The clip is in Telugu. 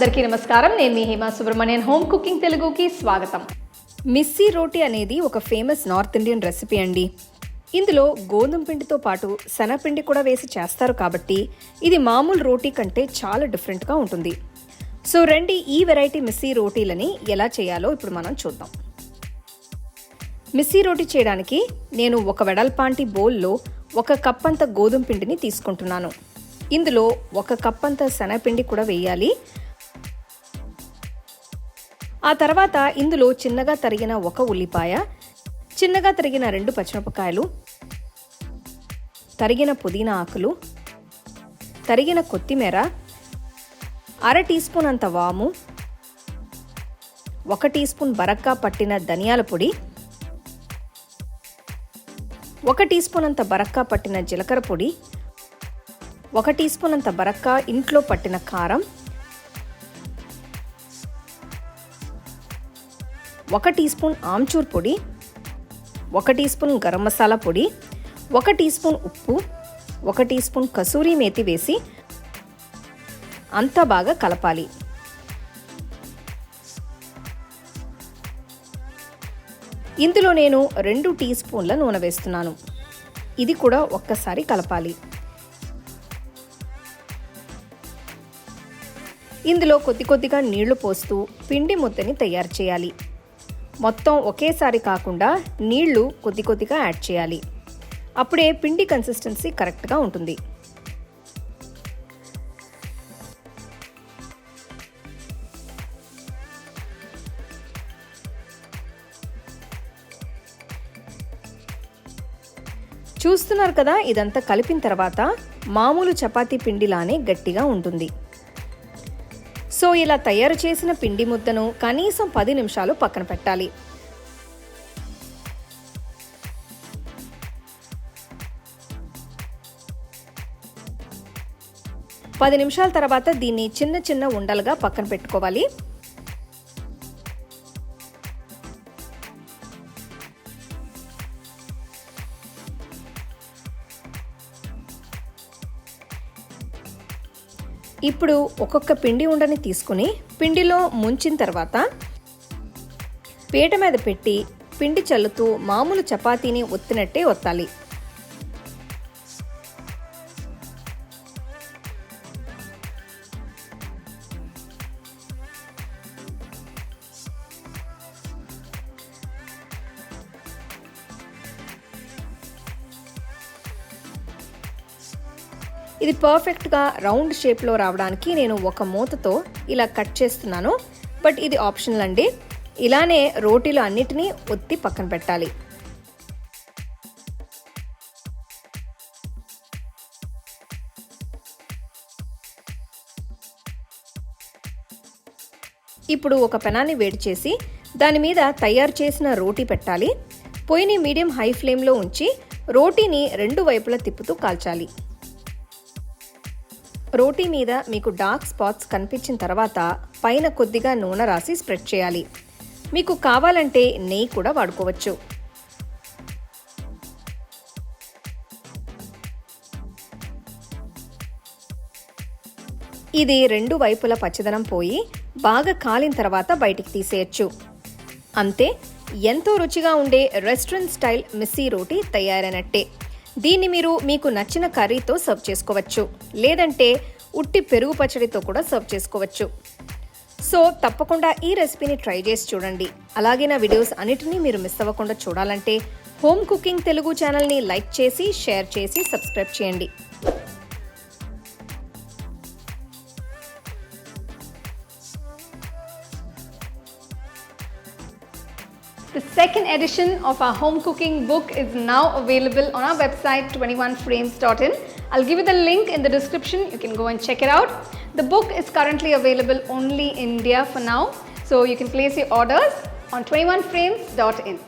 అందరికీ నమస్కారం. నేను మీ హేమ సుబ్రహ్మణ్యన్. హోమ్ కుకింగ్ తెలుగుకి స్వాగతం. మిస్సీ రోటీ అనేది ఒక ఫేమస్ నార్త్ ఇండియన్ రెసిపీ అండి. ఇందులో గోధుమ పిండితో పాటు శనగపిండి కూడా వేసి చేస్తారు కాబట్టి ఇది మామూలు రోటీ కంటే చాలా డిఫరెంట్గా ఉంటుంది. సో రండి, ఈ వెరైటీ మిస్సీ రోటీలని ఎలా చేయాలో ఇప్పుడు మనం చూద్దాం. మిస్సీ రోటీ చేయడానికి నేను ఒక వెడల్పాంటి బౌల్లో 1 కప్ అంత గోధుమ పిండిని తీసుకుంటున్నాను. ఇందులో 1 కప్ అంత శనగపిండి కూడా వేయాలి. ఆ తర్వాత ఇందులో చిన్నగా తరిగిన 1 ఉల్లిపాయ, చిన్నగా తరిగిన 2 పచ్చిమిరపకాయలు, తరిగిన పుదీనా ఆకులు, తరిగిన కొత్తిమీర, 1/2 టీ స్పూన్ అంత వాము, 1 టీ స్పూన్ బరక్కా పట్టిన ధనియాల పొడి, 1 టీ స్పూన్ అంత బరక్కా పట్టిన జీలకర్ర పొడి, 1 టీ స్పూన్ అంత బరక్కా ఇంట్లో పట్టిన కారం, 1 టీ స్పూన్ ఆమ్చూర్ పొడి, 1 టీ స్పూన్ గరం మసాలా పొడి, 1 టీ స్పూన్ ఉప్పు, 1 టీ స్పూన్ కసూరి మేతి వేసి అంతా బాగా కలపాలి. ఇందులో నేను 2 టీ స్పూన్ల నూనె వేస్తున్నాను. ఇది కూడా ఒక్కసారి కలపాలి. ఇందులో కొద్దిగా నీళ్లు పోస్తూ పిండి ముద్దని తయారు చేయాలి. మొత్తం ఒకేసారి కాకుండా నీళ్లు కొద్దిగా యాడ్ చేయాలి. అప్పుడే పిండి కన్సిస్టెన్సీ కరెక్ట్గా ఉంటుంది. చూస్తున్నారు కదా, ఇదంతా కలిపిన తర్వాత మామూలు చపాతీ పిండిలానే గట్టిగా ఉంటుంది. సో ఇలా తయారు చేసిన పిండి ముద్దను కనీసం 10 నిమిషాలు పక్కన పెట్టాలి. పది నిమిషాల తర్వాత దీన్ని చిన్న ఉండలుగా పక్కన పెట్టుకోవాలి. ఇప్పుడు ఒక్కొక్క పిండి ఉండని తీసుకుని పిండిలో ముంచిన తర్వాత పీట మీద పెట్టి పిండి చల్లుతూ మామూలు చపాతీని ఒత్తినట్టే ఒత్తాలి. ఇది పర్ఫెక్ట్గా రౌండ్ షేప్లో రావడానికి నేను ఒక మూతతో ఇలా కట్ చేస్తున్నాను. బట్ ఇది ఆప్షనల్ అండి. ఇలానే రోటీలు అన్నిటినీ ఒత్తి పక్కన పెట్టాలి. ఇప్పుడు ఒక పెనాన్ని వేడి చేసి దాని మీద తయారు చేసిన రోటీ పెట్టాలి. పొయ్యిని మీడియం హై ఫ్లేమ్లో ఉంచి రోటీని 2 వైపులా తిప్పుతూ కాల్చాలి. రోటీ మీద మీకు డార్క్ స్పాట్స్ కనిపించిన తర్వాత పైన కొద్దిగా నూనె రాసి స్ప్రెడ్ చేయాలి. మీకు కావాలంటే నెయ్యి కూడా వాడుకోవచ్చు. ఇది 2 వైపుల పచ్చదనం పోయి బాగా కాలిన తర్వాత బయటికి తీసేయచ్చు. అంతే, ఎంతో రుచిగా ఉండే రెస్టారెంట్ స్టైల్ మిస్సీ రోటీ తయారైనట్టే. దీన్ని మీరు మీకు నచ్చిన కర్రీతో సర్వ్ చేసుకోవచ్చు, లేదంటే ఉట్టి పెరుగు పచ్చడితో కూడా సర్వ్ చేసుకోవచ్చు. సో తప్పకుండా ఈ రెసిపీని ట్రై చేసి చూడండి. అలాగే నా వీడియోస్ అన్నిటినీ మీరు మిస్ అవ్వకుండా చూడాలంటే హోమ్ కుకింగ్ తెలుగు ఛానల్ని లైక్ చేసి, షేర్ చేసి, సబ్స్క్రైబ్ చేయండి. The second edition of our home cooking book is now available on our website 21frames.in. I'll give you the link in the description. You can go and check it out. The book is currently available only in India for now, so you can place your orders on 21frames.in.